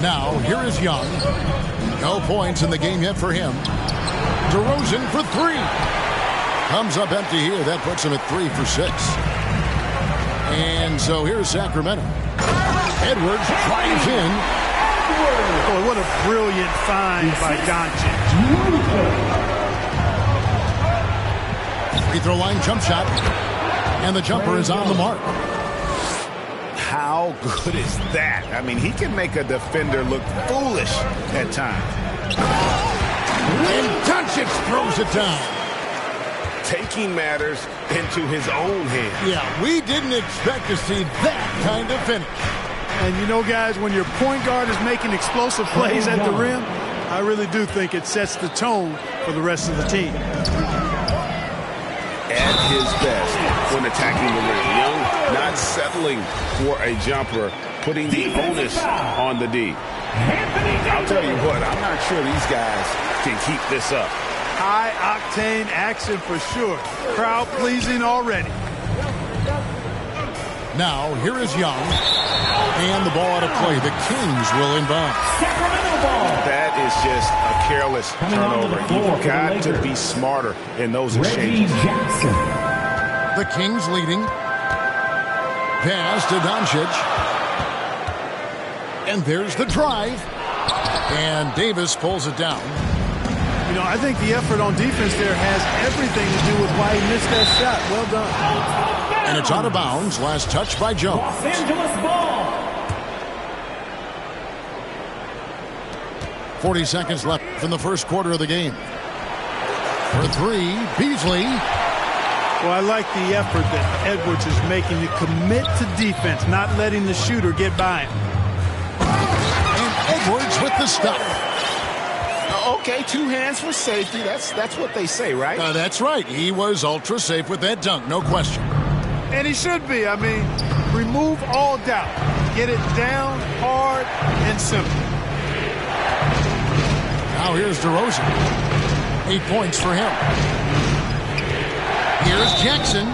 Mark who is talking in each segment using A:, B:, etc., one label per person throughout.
A: Now, here is Young. No points in the game yet for him. DeRozan for three. Comes up empty here. That puts him at 3 for 6. And so here's Sacramento. Edwards drives in.
B: Boy, what a brilliant find by Doncic.
A: Free throw line jump shot. And the jumper is on the mark.
C: How good is that? I mean, he can make a defender look foolish at times.
A: And Doncic throws it down.
C: Taking matters into his own hands.
A: Yeah, we didn't expect to see that kind of finish.
B: And you know, guys, when your point guard is making explosive plays at the rim, I really do think it sets the tone for the rest of the team.
C: At his best when attacking the rim. Young not settling for a jumper, putting the onus on the D. I'll tell you what, I'm not sure these guys can keep this up.
B: High-octane action for sure. Crowd-pleasing already.
A: Now, here is Young. And the ball out of play. The Kings will inbound.
C: That is just a careless turnover. You've got to be smarter in those exchanges.
A: The Kings leading. Pass to Doncic. And there's the drive. And Davis pulls it down.
B: You know, I think the effort on defense there has everything to do with why he missed that shot. Well done.
A: And it's out of bounds. Last touch by Jones.
D: Los Angeles ball.
A: 40 seconds left in the first quarter of the game. For three, Beasley.
B: Well, I like the effort that Edwards is making to commit to defense, not letting the shooter get by him.
A: And Edwards with the stop.
C: Okay, 2 hands for safety. That's what they say, right?
A: That's right. He was ultra safe with that dunk, no question.
B: And he should be. I mean, remove all doubt. Get it down, hard, and simple.
A: Now here's DeRozan. 8 points for him. Here's Jackson.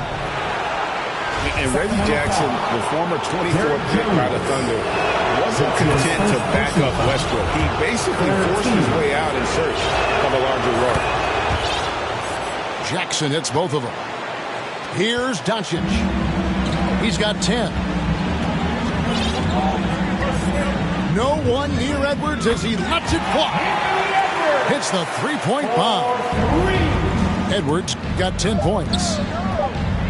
C: And Reggie Jackson, the former 24th pick by the Thunder, wasn't content to back up Westbrook. He basically forced his way out in search of a larger role.
A: Jackson hits both of them. Here's Doncic. He's got 10. No one near Edwards as he lets it fly. Hits the three-point bomb. Edwards got 10 points.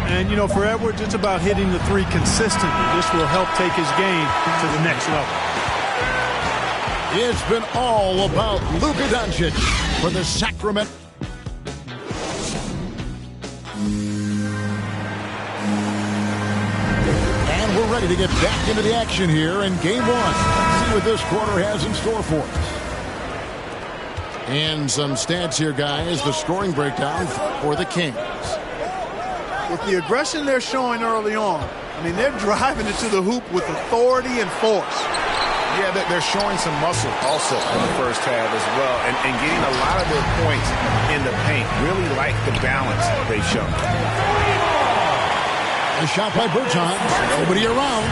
B: And, you know, for Edwards, it's about hitting the three consistently. This will help take his game to the next level.
A: It's been all about Luka Doncic for the Sacramento. And we're ready to get back into the action here in Game 1. See what this quarter has in store for us. And some stats here, guys. The scoring breakdown for the Kings.
B: With the aggression they're showing early on, I mean, they're driving it to the hoop with authority and force.
C: Yeah, they're showing some muscle also in the first half as well, and getting a lot of their points in the paint. Really like the balance they've shown.
A: A shot by Bertans. Nobody around.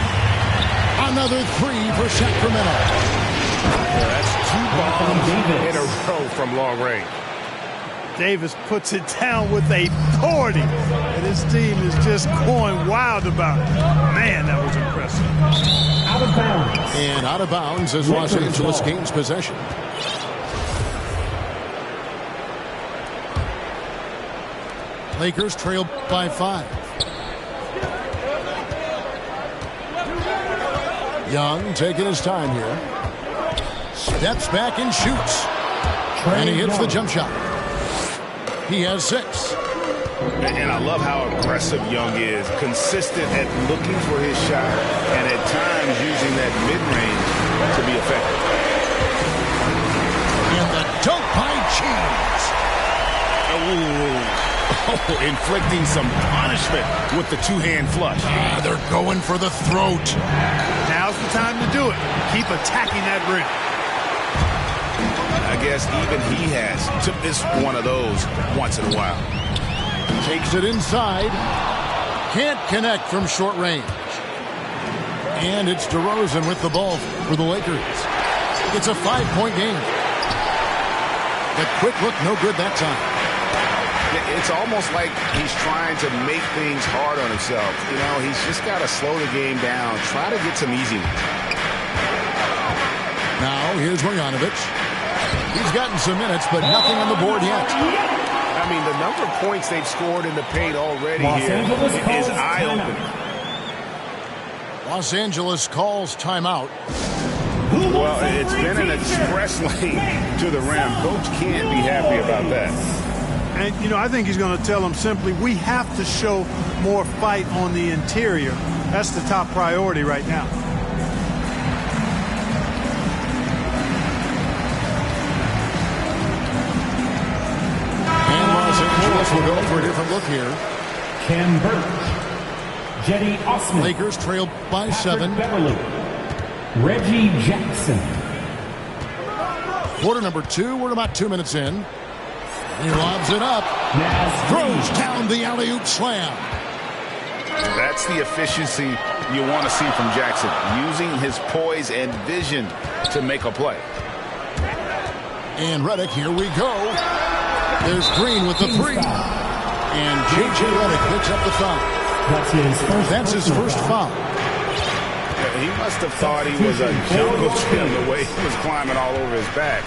A: Another three for Sacramento.
C: Yeah, that's 2 bombs in a row from long range.
B: Davis puts it down with authority, and his team is just going wild about it. Man, that was impressive.
D: Out of bounds.
A: And out of bounds as Los Angeles gains possession. Lakers trail by 5. Young taking his time here. Steps back and shoots. And he hits the jump shot. He has 6.
C: And I love how aggressive Young is. Consistent at looking for his shot and at times using that mid-range to be effective.
A: And the dunk by James.
C: Oh, inflicting some punishment with the 2-hand flush.
A: They're going for the throat.
B: Now's the time to do it. Keep attacking that rim.
C: I guess even he has to miss one of those once in a while.
A: Takes it inside. Can't connect from short range. And it's DeRozan with the ball for the Lakers. It's a 5-point game. The quick look, no good that time.
C: It's almost like he's trying to make things hard on himself. You know, he's just got to slow the game down, try to get some easy ones.
A: Now, here's Marjanovic. He's gotten some minutes, but nothing on the board yet.
C: I mean, the number of points they've scored in the paint already here is eye-opening.
A: Los Angeles calls timeout.
C: Well, it's been an express lane to the rim. Coach can't be happy about that.
B: And, you know, I think he's going to tell them simply, we have to show more fight on the interior. That's the top priority right now.
A: And Los Angeles will go for a different look here.
D: Ken Burke. Jetty Osman.
A: Lakers trail by
D: Patrick
A: 7.
D: Beverly. Reggie Jackson.
A: Quarter number 2. We're about 2 minutes in. He lobs it up.
D: Naz
A: Throws
D: Reid.
A: down the alley-oop slam.
C: That's the efficiency you want to see from Jackson, using his poise and vision to make a play.
A: And Redick, here we go. There's Green with the 3. And J.J. Redick picks up the foul. That's his first foul.
C: He must have thought he was a jungle gym the way he was climbing all over his back.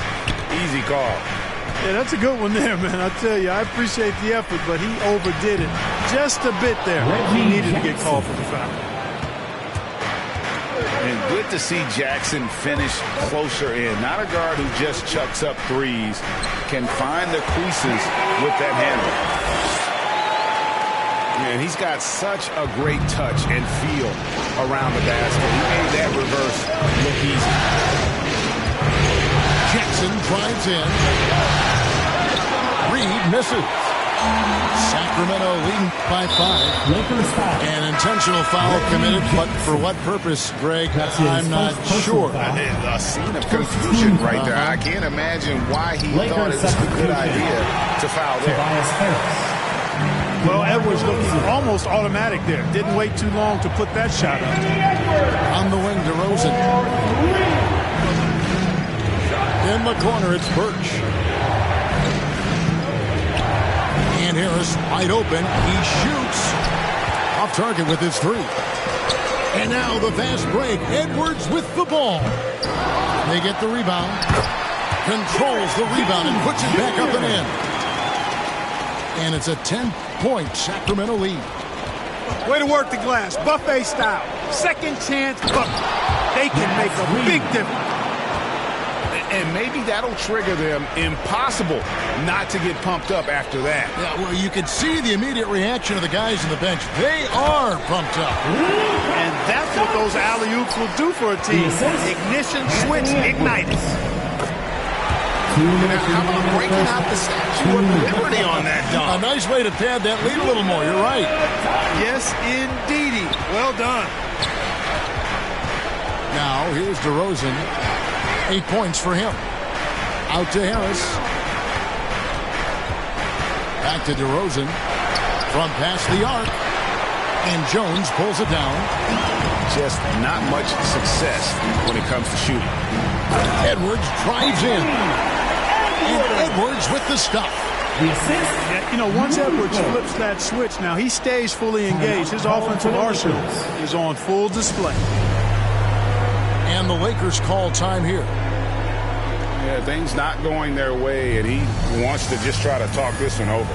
C: Easy call.
B: Yeah, that's a good one there, man. I tell you, I appreciate the effort, but he overdid it just a bit there. He needed to get called for the foul.
C: And good to see Jackson finish closer in. Not a guard who just chucks up threes. Can find the creases with that handle. Man, he's got such a great touch and feel around the basket. He made that reverse look easy.
A: Jackson drives in. Reed misses. Sacramento leading by 5.
D: Lakers foul.
A: An intentional foul committed, but for what purpose, Greg? I'm not sure.
C: A scene of confusion right there. I can't imagine why he thought it was a good idea to foul there.
D: Tobias Harris.
B: Well, Edwards looked almost automatic there. Didn't wait too long to put that shot up.
A: On the wing, DeRozan. In the corner, it's Birch. And Harris wide open. He shoots. Off target with his 3. And now the fast break. Edwards with the ball. They get the rebound. Controls the rebound and puts it back up and in. And it's a 10-point Sacramento lead.
B: Way to work the glass. Buffet style. Second chance bucket. They can make a big difference.
C: And maybe that'll trigger them. Impossible not to get pumped up after that.
A: Yeah, well, you can see the immediate reaction of the guys on the bench. They are pumped up.
B: And that's what those alley-oops will do for a team. Ignition, switch, ignite it.
C: How about breaking out the Statue of Liberty on that
A: A
C: dunk?
A: nice way to pad that lead a little more. You're right.
B: Yes, indeedy. Well done.
A: Now, here's DeRozan. 8 points for him. Out to Harris. Back to DeRozan. From past the arc. And Jones pulls it down.
C: Just not much success when it comes to shooting.
A: Edwards drives in. And Edwards with the stuff.
D: The assist.
B: Yeah, you know, once Edwards flips that switch, now he stays fully engaged. His offensive arsenal is on full display.
A: And the Lakers call time here.
C: Yeah, things not going their way, and he wants to just try to talk this one over.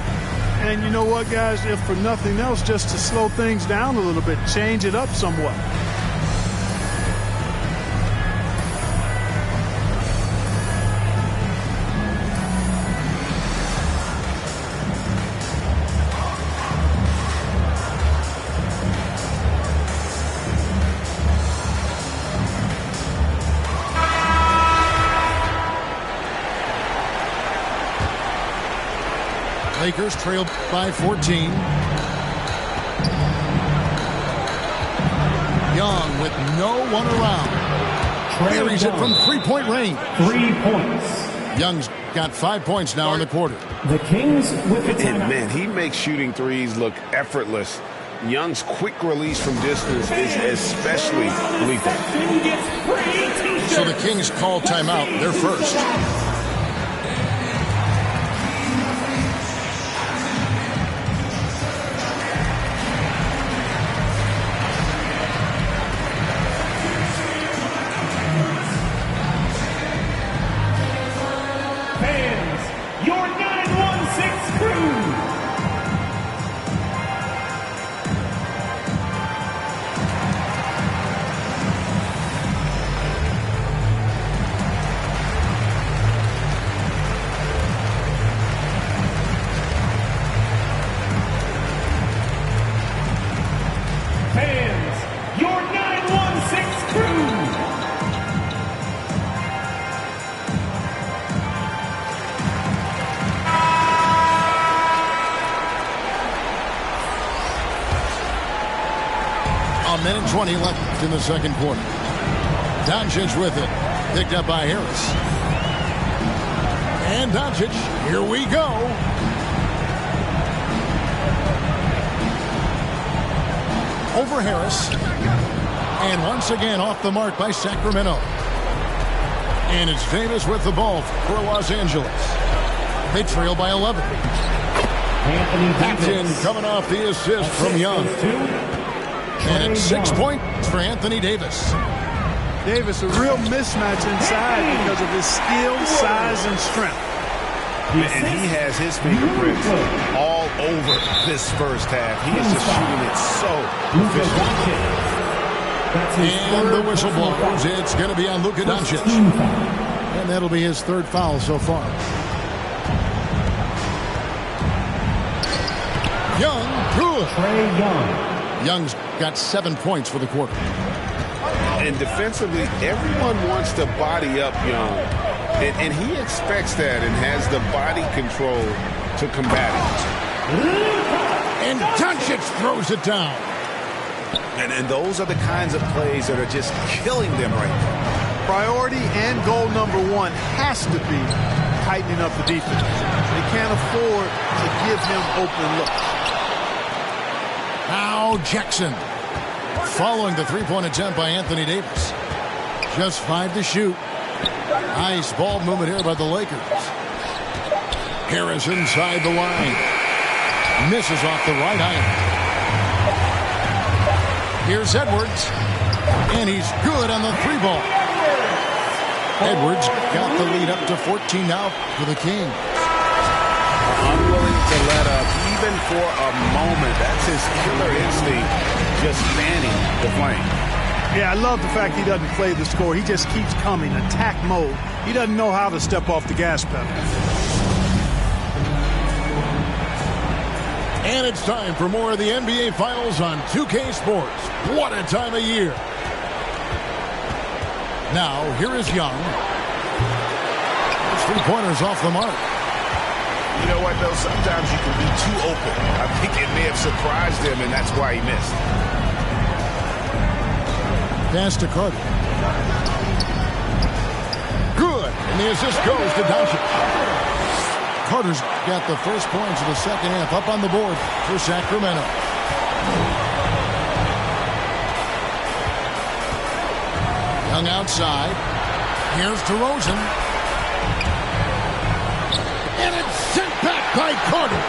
B: And you know what, guys? If for nothing else, just to slow things down a little bit, change it up somewhat.
A: Lakers trail by 14. Young with no one around. Carries it from three-point range.
D: 3 points.
A: Young's got 5 points now in the quarter.
D: The Kings with the
C: And
D: timeout.
C: man, he makes shooting threes look effortless Young's quick release from distance is especially lethal.
A: So the Kings call timeout. They're first.
D: Fans, your 916 crew. Fans, your 916 crew.
A: A minute 20 left in the second quarter. Doncic with it. Picked up by Harris. And Doncic, here we go. Over Harris. And once again off the mark by Sacramento. And it's Davis with the ball for Los Angeles. They trail by 11. Anthony Davis coming off the assist from Young. And it's 6 points for Anthony Davis.
B: Davis, a real mismatch inside because of his skill, size, and strength.
C: And he has his fingerprints all over this first half. He is just shooting it so efficiently.
A: And the whistle blows. It's going to be on Luka Doncic. And that'll be his third foul so far. Young, good.
D: Trae Young.
A: Young's got 7 points for the quarter.
C: And defensively, everyone wants to body up Young. And he expects that and has the body control to combat it.
A: And Doncic throws it down.
C: And those are the kinds of plays that are just killing them right now.
B: Priority and goal number one has to be tightening up the defense. They can't afford to give him open looks.
A: Now Jackson. Following the three-point attempt by Anthony Davis. Just 5 to shoot. Nice ball movement here by the Lakers. Harris inside the line. Misses off the right iron. Here's Edwards. And he's good on the three ball. Edwards got the lead up to 14 now for the Kings.
C: Unwilling to let up even for a moment. That's his killer instinct, just fanning the flame.
B: Yeah, I love the fact he doesn't play the score. He just keeps coming, attack mode. He doesn't know how to step off the gas pedal.
A: And it's time for more of the NBA Finals on 2K Sports. What a time of year. Now, here is Young. His three-pointers off the mark.
C: You know what, though? Sometimes you can be too open. I think it may have surprised him, and that's why he missed.
A: Pass to Carter. Good. And the assist goes to Doncic. Carter's got the first points of the second half up on the board for Sacramento. Young outside. Here's DeRozan. And it's sent back by Carter.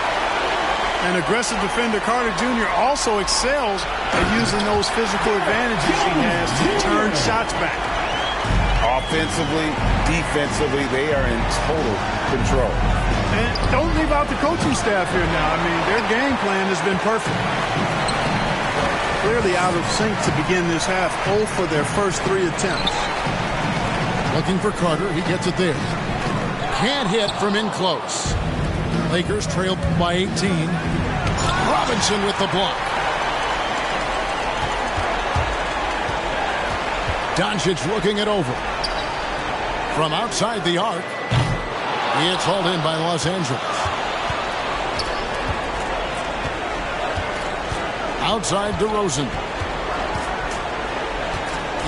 B: An aggressive defender, Carter Jr. also excels at using those physical advantages he has to turn shots back.
C: Offensively, defensively, they are in total control.
B: And don't leave out the coaching staff here now. I mean, their game plan has been perfect. Clearly out of sync to begin this half. 0 for their first 3 attempts.
A: Looking for Carter. He gets it there. Can't hit from in close. Lakers trail by 18. Robinson with the block. Doncic looking it over. From outside the arc. It's hauled in by Los Angeles. Outside DeRozan.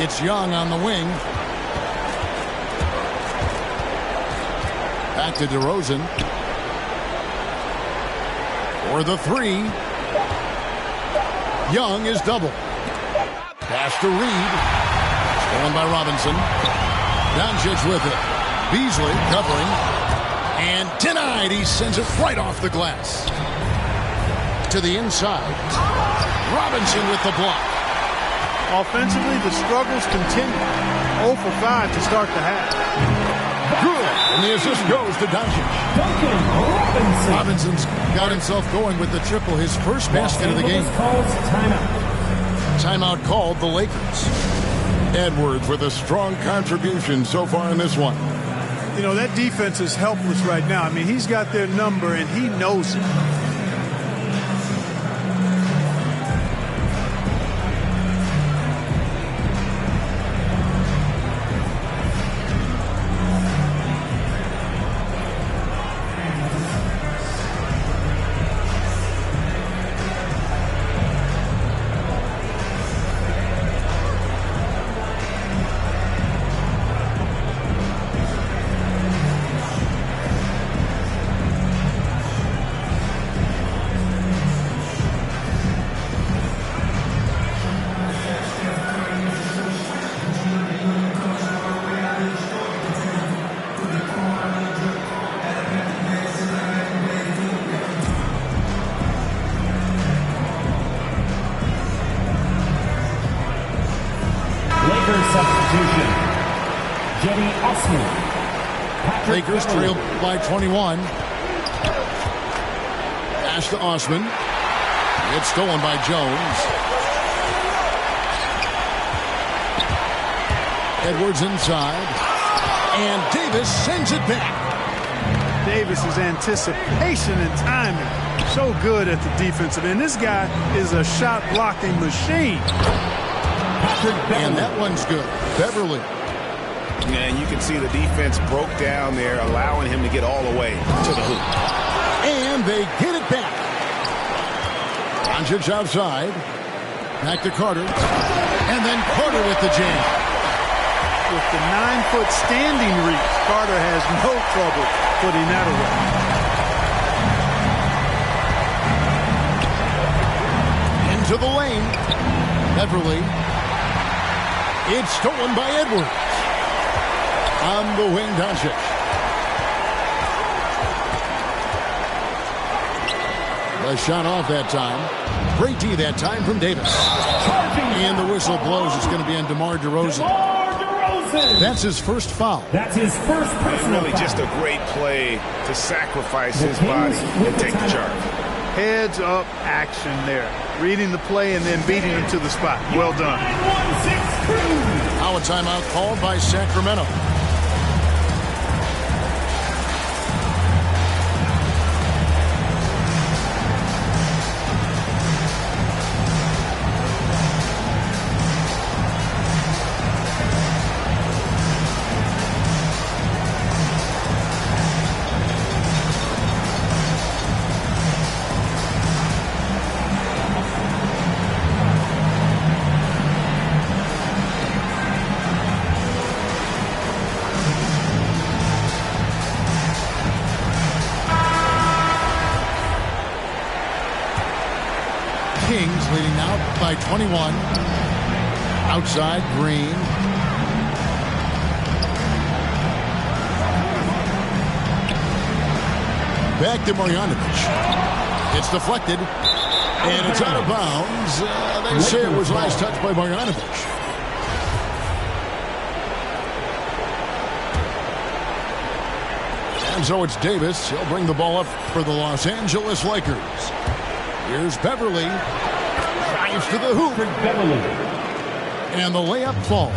A: It's Young on the wing. Back to DeRozan. For the three. Young is double. Pass to Reed. Stolen by Robinson. Doncic with it. Beasley covering. And denied. He sends it right off the glass. To the inside. Robinson with the block.
B: Offensively, the struggles continue. 0 for 5 to start the half.
A: Good. And the assist goes to Doncic. Robinson's got himself going with the triple. His first basket of the game. Timeout called the Lakers. Edwards with a strong contribution so far in this one.
B: You know, that defense is helpless right now. I mean, he's got their number, and he knows it.
A: Lakers trail by 21. Pass to Osman. It's stolen by Jones. Edwards inside. And Davis sends it back.
B: Davis's anticipation and timing. So good at the defensive end. This guy is a shot blocking machine.
A: And that one's good. Beverly.
C: And you can see the defense broke down there, allowing him to get all the way to the hoop.
A: And they get it back. Doncic outside. Back to Carter. And then Carter with the jam.
B: With the 9-foot standing reach, Carter has no trouble putting that away.
A: Into the lane. Beverly. It's stolen by Edwards. On the wing, Doncic. The shot off that time. Great D that time from Davis. And the whistle blows. It's going to be on DeMar DeRozan. That's his first foul.
D: That's his first personal
C: Really
D: foul.
C: just a great play to sacrifice his body and take the charge.
B: Heads up action there. Reading the play and then beating him to the spot. Well done.
D: 916 Cruz.
A: Now a timeout called by Sacramento. Kings leading out by 21. Outside, Green. Back to Marjanovic. It's deflected. And it's out of bounds. They say it was last touched by Marjanovic. And so it's Davis. He'll bring the ball up for the Los Angeles Lakers. Here's Beverly. Drives to the hoop. And the layup falls.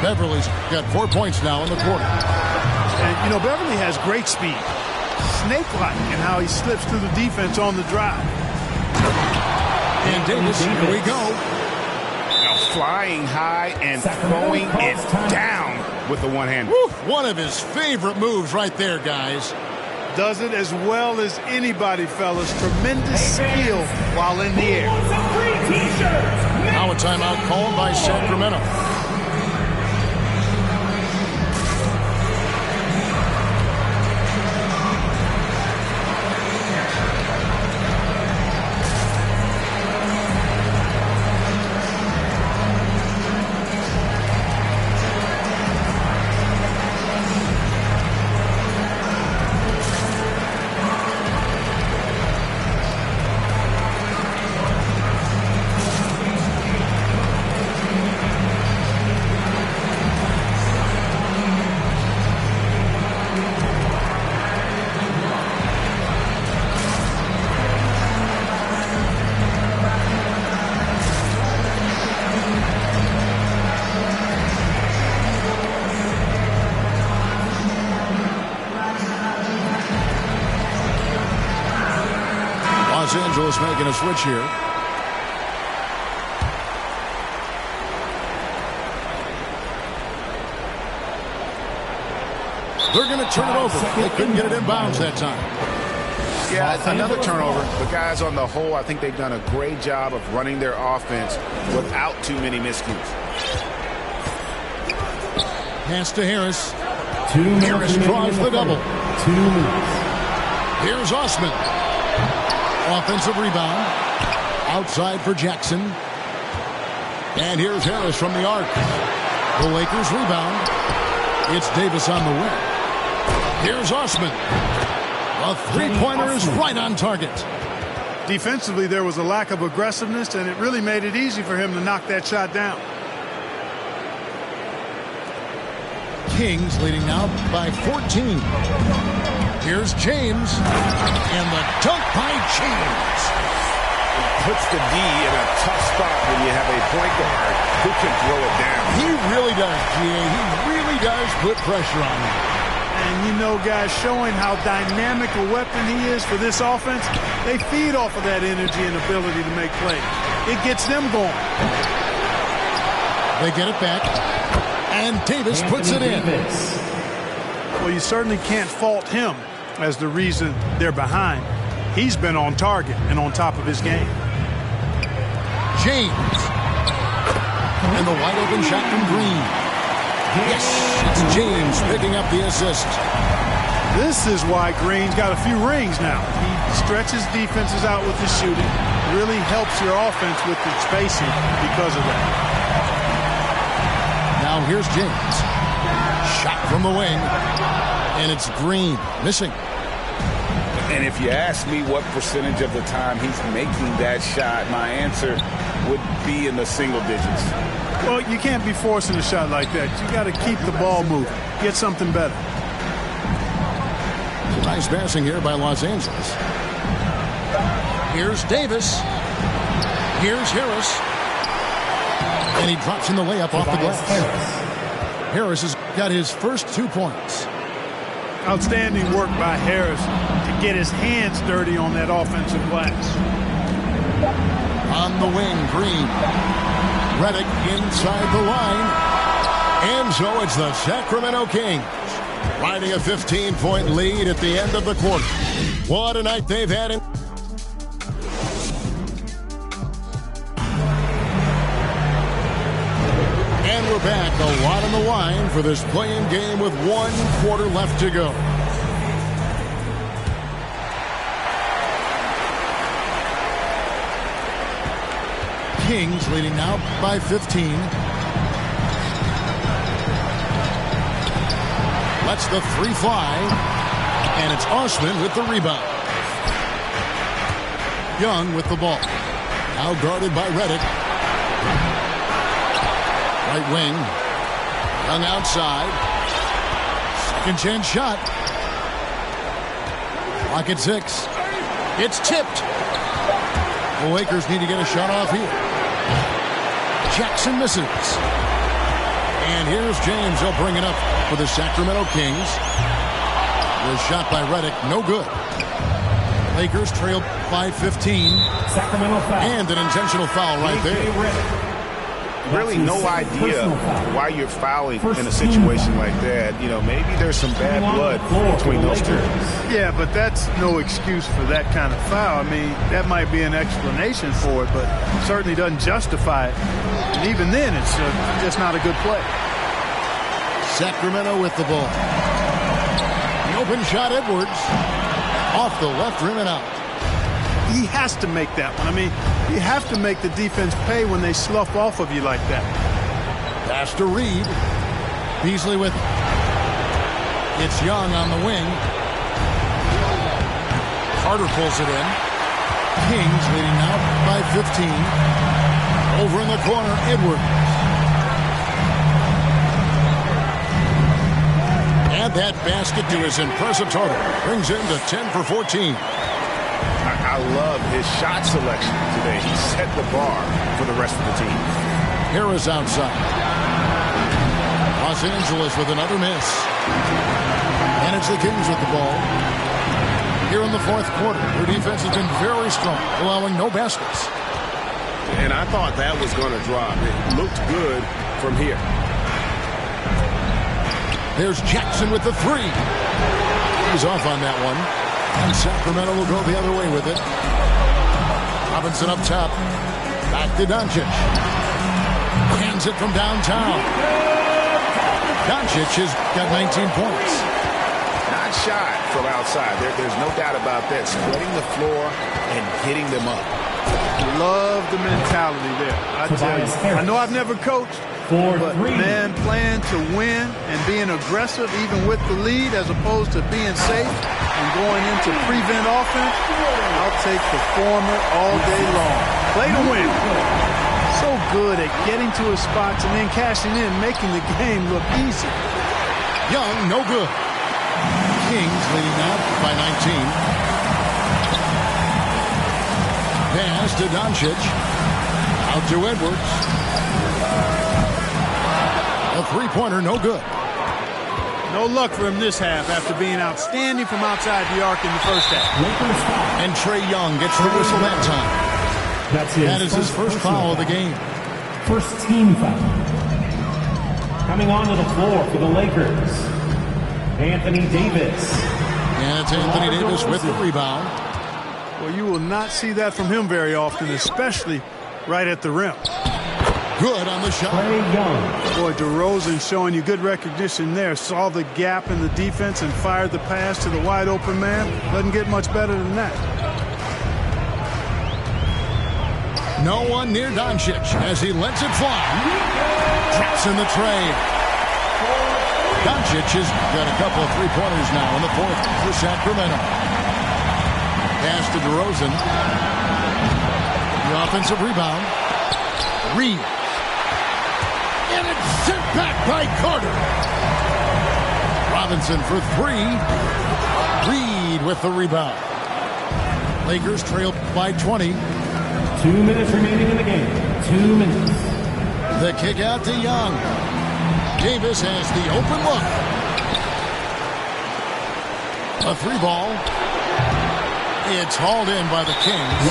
A: Beverly's got 4 points now in the quarter.
B: And, you know, Beverly has great speed. Snake-like in how he slips through the defense on the drive.
A: And Davis, here we go.
C: Now flying high and throwing it down with the one hand.
A: One of his favorite moves right there, guys.
B: Does it as well as anybody, fellas. Tremendous skill while in the air.
A: Now a timeout called by Sacramento. Angeles making a switch here. They're going to turn it over. They couldn't get it in bounds that time.
C: Yeah, it's another turnover. The guys on the whole, I think they've done a great job of running their offense without too many miscues.
A: Pass to Harris.
D: Harris
A: draws the double.
D: 2 minutes.
A: Here's Osman. Offensive rebound. Outside for Jackson. And here's Harris from the arc. The Lakers rebound. It's Davis on the wing. Here's Osman. A three-pointer is right on target.
B: Defensively, there was a lack of aggressiveness, and it really made it easy for him to knock that shot down.
A: Kings leading now by 14. Here's James. And the dunk by James.
C: Puts the D in a tough spot when you have a point guard who can throw it down.
A: He really does, G.A. He really does put pressure on him.
B: And you know, guys, showing how dynamic a weapon he is for this offense, they feed off of that energy and ability to make plays. It gets them going.
A: They get it back. And Davis puts it in.
B: Well, you certainly can't fault him as the reason they're behind. He's been on target and on top of his game.
A: James. And the wide open shot from Green. Yes, it's James picking up the assist.
B: This is why Green's got a few rings now. He stretches defenses out with his shooting. Really helps your offense with its spacing because of that.
A: Now here's James. Shot from the wing. And it's Green missing.
C: And if you ask me what percentage of the time he's making that shot, my answer would be in the single digits.
B: Well, you can't be forcing a shot like that. You got to keep the ball moving. Get something better.
A: Nice passing here by Los Angeles. Here's Davis. Here's Harris. And he drops in the layup off the glass. Harris has got his first 2 points.
B: Outstanding work by Harris to get his hands dirty on that offensive glass.
A: On the wing, Green. Redick inside the line. And so it's the Sacramento Kings riding a 15-point lead at the end of the quarter. What a night they've had. And we're back, a lot on the line for this play-in game with 1 quarter left to go. Kings leading now by 15. Lets the three fly. And it's Osman with the rebound. Young with the ball. Now guarded by Redick. Right wing. Young outside. Second chance shot. Clock at 6. It's tipped. The Lakers need to get a shot off here. Jackson misses. And here's James. He'll bring it up for the Sacramento Kings. Was shot by Redick. No good. Lakers trailed by 15.
D: Sacramento foul.
A: And an intentional foul right there.
C: Really no idea why you're fouling in a situation like that. You know, maybe there's some bad blood between those two.
B: Yeah, but that's no excuse for that kind of foul. I mean, that might be an explanation for it, but certainly doesn't justify it. And even then, it's just not a good play.
A: Sacramento with the ball. The open shot, Edwards. Off the left rim and out.
B: He has to make that one. I mean, you have to make the defense pay when they slough off of you like that.
A: Pass to Reed. Beasley with it. It's Young on the wing. Carter pulls it in. Kings leading now by 15. Over in the corner, Edwards. And that basket to his impressive total brings him to 10 for 14.
C: I love his shot selection today. He set the bar for the rest of the team.
A: Harris outside. Los Angeles with another miss. And it's the Kings with the ball. here in the fourth quarter. Their defense has been very strong, allowing no baskets.
C: And I thought that was going to drop. It looked good from here.
A: There's Jackson with the three. He's off on that one. And Sacramento will go the other way with it. Robinson up top. Back to Doncic. Hands it from downtown. Doncic has got 19 points.
C: Not shy from outside. There's no doubt about that. Spreading the floor and getting them up.
B: Love the mentality there. I tell you. I know I've never coached, but man, playing to win and being aggressive even with the lead as opposed to being safe and going into prevent offense, I'll take the former all day long. Play to win. So good at getting to his spots and then cashing in, making the game look easy.
A: Young, no good. Kings leading now by 19. Pass to Doncic. Out to Edwards. A three-pointer, no good.
B: No luck for him this half after being outstanding from outside the arc in the first half.
A: And Trae Young gets the whistle that time. That is his first foul of the game.
D: First team foul. Coming onto the floor for the Lakers, Anthony Davis.
A: And it's Anthony Davis with the rebound.
B: Well, you will not see that from him very often, especially right at the rim.
A: Good on the shot.
D: Trae Young.
B: Boy, DeRozan showing you good recognition there. Saw the gap in the defense and fired the pass to the wide open man. Doesn't get much better than that.
A: No one near Doncic as he lets it fly. Drops in the trade. Doncic has got a couple of three-pointers now in the fourth for Sacramento. Pass to DeRozan. The offensive rebound. Reed. And it's sent back by Carter. Robinson for three. Reed with the rebound. Lakers trail by 20.
D: 2 minutes remaining in the game. 2 minutes.
A: The kick out to Young. Davis has the open look. A three ball. It's hauled in by the Kings.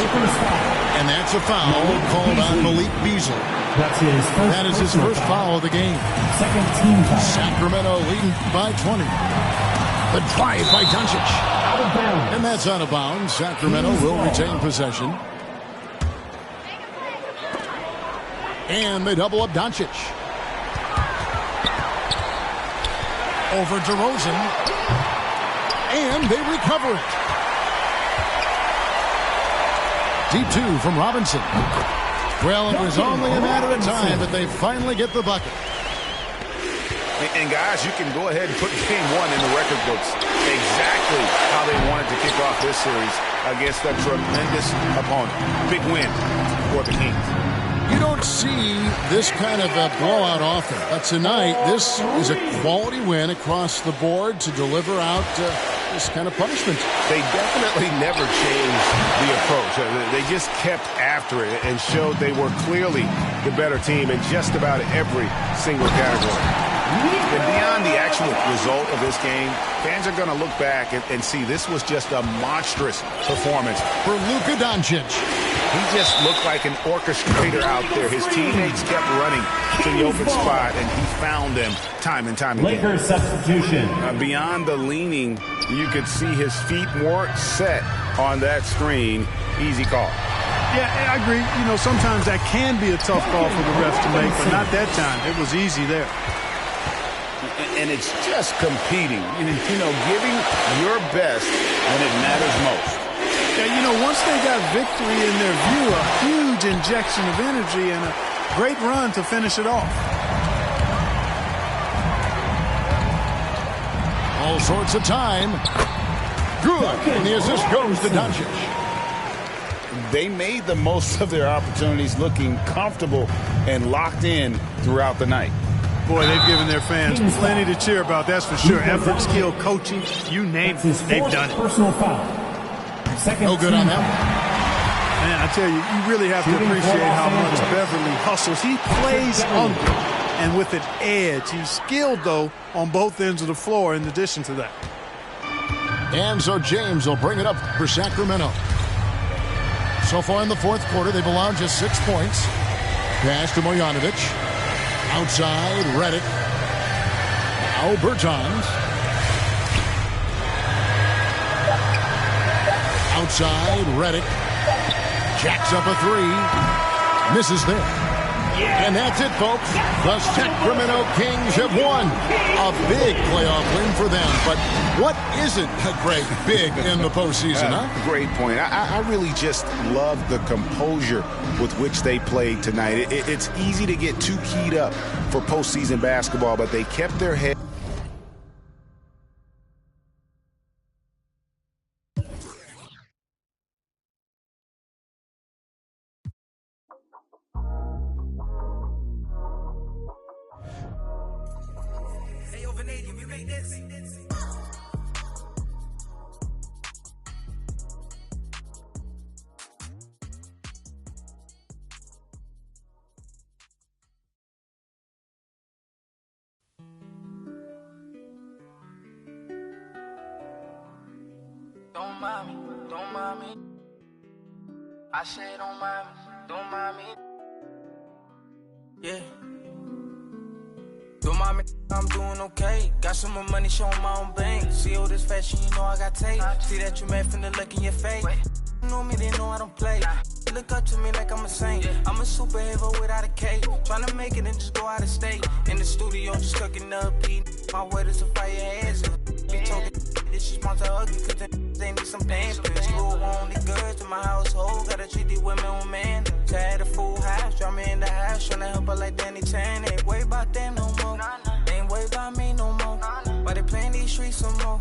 A: And that's a foul called on Malik Beasley. That is his first foul of the game.
D: Second team foul.
A: Sacramento leading by 20. The drive by Doncic.
D: Out of bounds.
A: And that's out of bounds. Sacramento will retain possession. And they double up Doncic. Over DeRozan. And they recover it. Deep two from Robinson. Well, it was only a matter of time, but they finally get the bucket.
C: And guys, you can go ahead and put game one in the record books. Exactly how they wanted to kick off this series against a tremendous opponent. Big win for the Kings.
A: You don't see this kind of a blowout often. But tonight, this is a quality win across the board to deliver out this kind of punishment.
C: They definitely never changed the approach. They just kept after it and showed they were clearly the better team in just about every single category. And beyond the actual result of this game, fans are going to look back and see this was just a monstrous performance
A: for Luka Doncic.
C: He just looked like an orchestrator out there. His teammates kept running to the open spot, and he found them time and time again.
D: Lakers substitution.
C: Beyond the leaning, you could see his feet more set on that screen. Easy call.
B: Yeah, I agree. You know, sometimes that can be a tough call for the refs to make, but not that time. It was easy there.
C: And it's just competing, you know, giving your best when it matters most.
B: Yeah, you know, once they got victory in their view, a huge injection of energy and a great run to finish it off.
A: All sorts of time. Good. And the assist goes to Doncic.
C: They made the most of their opportunities, looking comfortable and locked in throughout the night.
B: Boy, they've given their fans plenty to cheer about, that's for sure. Effort, skill, coaching, you name it, they've done it.
D: Personal foul.
A: No good on that one.
B: Man, I tell you, you really have to appreciate how much Beverly hustles. He plays hungry and with an edge. He's skilled, though, on both ends of the floor in addition to that.
A: And so James will bring it up for Sacramento. So far in the fourth quarter, they've allowed just 6 points. Pass to Mojanovic. Outside, Redick. Now Bertans. Outside, Redick. Jacks up a three. Misses there. And that's it, folks. The Sacramento Kings have won. A big playoff win for them. But what isn't a great big in the postseason, huh?
C: Great point. I really just love the composure with which they played tonight. It's easy to get too keyed up for postseason basketball, but they kept their head.
E: Don't mind me, don't mind me. I say don't mind me, don't mind me. Yeah. Don't mind me, I'm doing okay. Got some more money, showing my own bank. See all this fashion, you know I got tape. See that you mad from the look in your face. You know me, they know I don't play. Look up to me like I'm a saint. I'm a superhero without a cape. Tryna make it and just go out of state. In the studio, just cooking up beat. My word is a fire hazard. Be talking this is monster ugly, cause they need some pampers. You only good to my household. Gotta treat these women with man. So I had a full house, draw me in the house. Tryna help her like Danny Tan. Ain't worry about them no more. Ain't worry about me no more. Why they playing these streets some more?